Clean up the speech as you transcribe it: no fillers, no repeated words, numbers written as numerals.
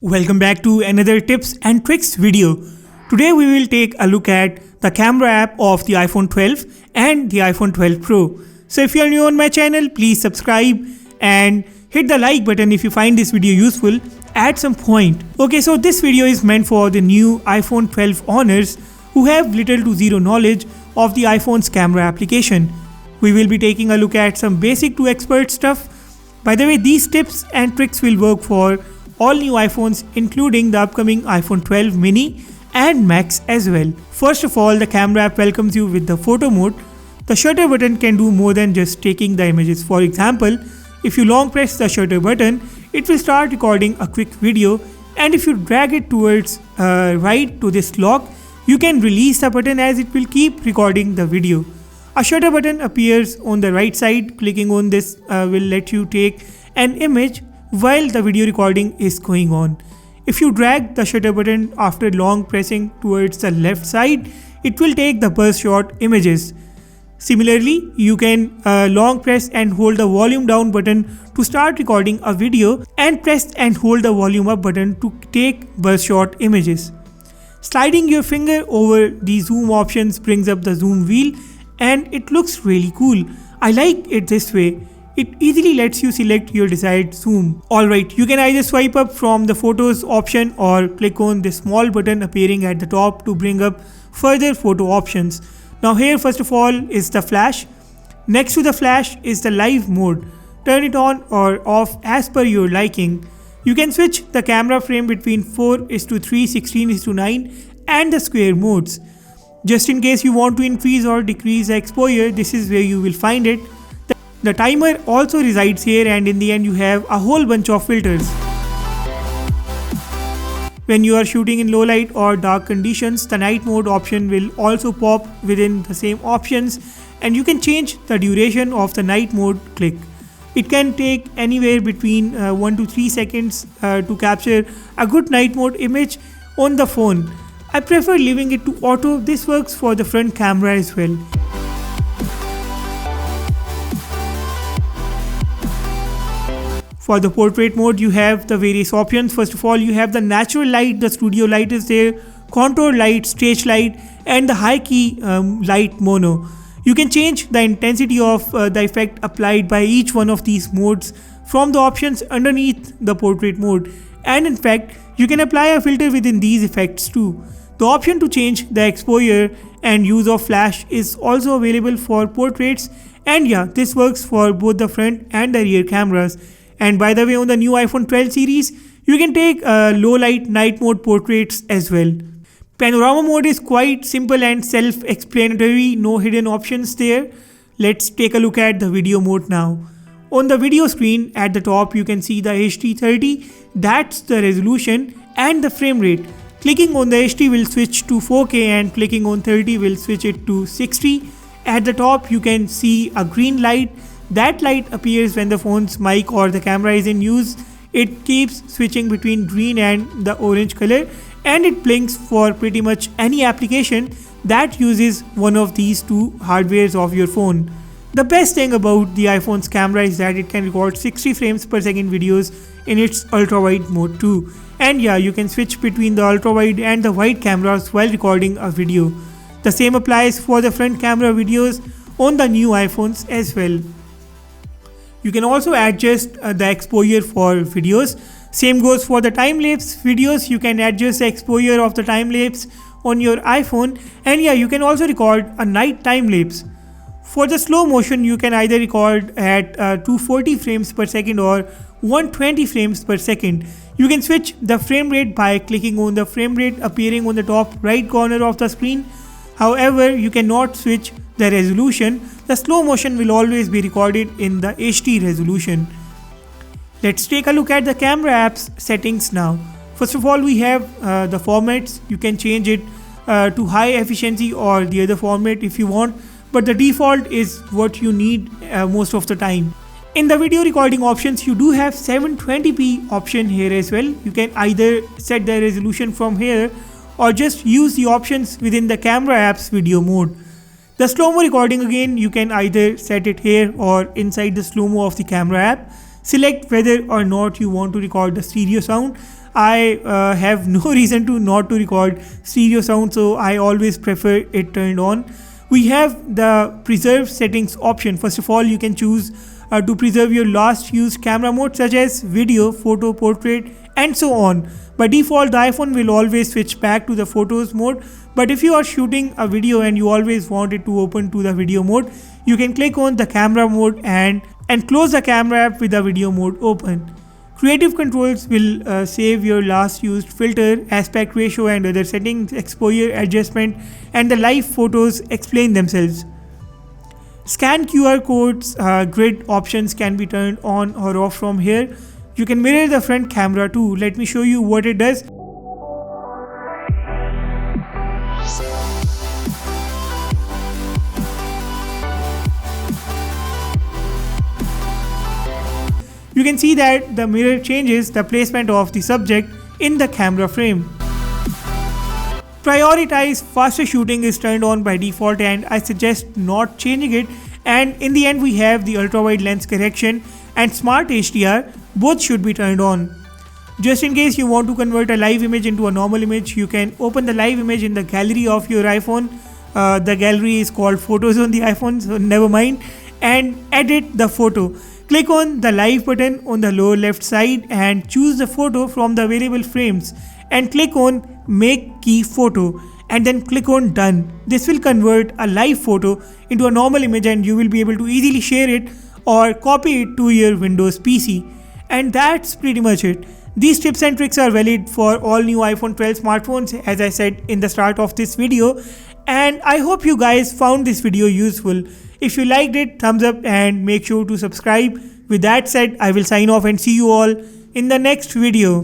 Welcome back to another tips and tricks video. Today we will take a look at the camera app of the iPhone 12 and the iPhone 12 Pro. So if you are new on my channel, please subscribe and hit the like button if you find this video useful at some point. Okay, so this video is meant for the new iPhone 12 owners who have little to zero knowledge of the iPhone's camera application. We will be taking a look at some basic to expert stuff. By the way, these tips and tricks will work for all new iPhones including the upcoming iPhone 12 mini and Max as well. First of all, the camera app welcomes you with the photo mode. The shutter button can do more than just taking the images. For example, if you long press the shutter button, it will start recording a quick video, and if you drag it towards right to this lock, you can release the button as it will keep recording the video. A shutter button appears on the right side. Clicking on this will let you take an image while the video recording is going on. If you drag the shutter button after long pressing towards the left side, it will take the burst shot images. Similarly, you can long press and hold the volume down button to start recording a video, and press and hold the volume up button to take burst shot images. Sliding your finger over the zoom options brings up the zoom wheel, and it looks really cool. I like it this way. It easily lets you select your desired zoom. Alright, you can either swipe up from the photos option or click on the small button appearing at the top to bring up further photo options. Now here first of all is the flash. Next to the flash is the live mode. Turn it on or off as per your liking. You can switch the camera frame between 4:3, 16:9 and the square modes. Just in case you want to increase or decrease the exposure, this is where you will find it. The timer also resides here, and in the end you have a whole bunch of filters. When you are shooting in low light or dark conditions, the night mode option will also pop within the same options, and you can change the duration of the night mode click. It can take anywhere between 1 to 3 seconds to capture a good night mode image on the phone. I prefer leaving it to auto. This works for the front camera as well. For the portrait mode, you have the various options. First of all, you have the natural light, the studio light is there, contour light, stage light, and the high key light mono. You can change the intensity of the effect applied by each one of these modes from the options underneath the portrait mode. And in fact, you can apply a filter within these effects too. The option to change the exposure and use of flash is also available for portraits, and yeah, this works for both the front and the rear cameras. And by the way, on the new iPhone 12 series, you can take low light night mode portraits as well. Panorama mode is quite simple and self-explanatory, no hidden options there. Let's take a look at the video mode now. On the video screen at the top, you can see the HD30, that's the resolution and the frame rate. Clicking on the HD will switch to 4K, and clicking on 30 will switch it to 60. At the top, you can see a green light. That light appears when the phone's mic or the camera is in use. It keeps switching between green and the orange color, and it blinks for pretty much any application that uses one of these two hardwares of your phone. The best thing about the iPhone's camera is that it can record 60 frames per second videos in its ultra wide mode too. And yeah, you can switch between the ultra wide and the wide cameras while recording a video. The same applies for the front camera videos on the new iPhones as well. You can also adjust the exposure for videos. Same goes for the time-lapse videos. You can adjust the exposure of the time-lapse on your iPhone, and yeah, you can also record a night time-lapse. For the slow motion, you can either record at 240 frames per second or 120 frames per second. You can switch the frame rate by clicking on the frame rate appearing on the top right corner of the screen. However, you cannot switch the resolution. The slow motion will always be recorded in the HD resolution. Let's take a look at the camera app's settings now. First of all, we have the formats. You can change it to high efficiency or the other format if you want, but the default is what you need most of the time. In the video recording options, you do have 720p option here as well. You can either set the resolution from here or just use the options within the camera app's video mode. The slow-mo recording, again, you can either set it here or inside the slow-mo of the camera app. Select whether or not you want to record the stereo sound. I have no reason to not to record stereo sound, so I always prefer it turned on. We have the preserve settings option. First of all, you can choose to preserve your last used camera mode such as video, photo, portrait, and so on. By default, the iPhone will always switch back to the photos mode, but if you are shooting a video and you always want it to open to the video mode, you can click on the camera mode and close the camera app with the video mode open. Creative controls will save your last used filter, aspect ratio and other settings, exposure adjustment, and the live photos explain themselves. Scan QR codes, grid options can be turned on or off from here. You can mirror the front camera too. Let me show you what it does. You can see that the mirror changes the placement of the subject in the camera frame. Prioritize faster shooting is turned on by default and I suggest not changing it. And in the end we have the ultra wide lens correction and smart HDR, both should be turned on. Just in case you want to convert a live image into a normal image, you can open the live image in the gallery of your iPhone. The gallery is called photos on the iPhone, so never mind, and edit the photo. Click on the live button on the lower left side and choose the photo from the available frames and click on make key photo and then click on done. This will convert a live photo into a normal image and you will be able to easily share it or copy it to your Windows PC. And that's pretty much it. These tips and tricks are valid for all new iPhone 12 smartphones, as I said in the start of this video, and I hope you guys found this video useful. If you liked it, thumbs up and make sure to subscribe. With that said, I will sign off and see you all in the next video.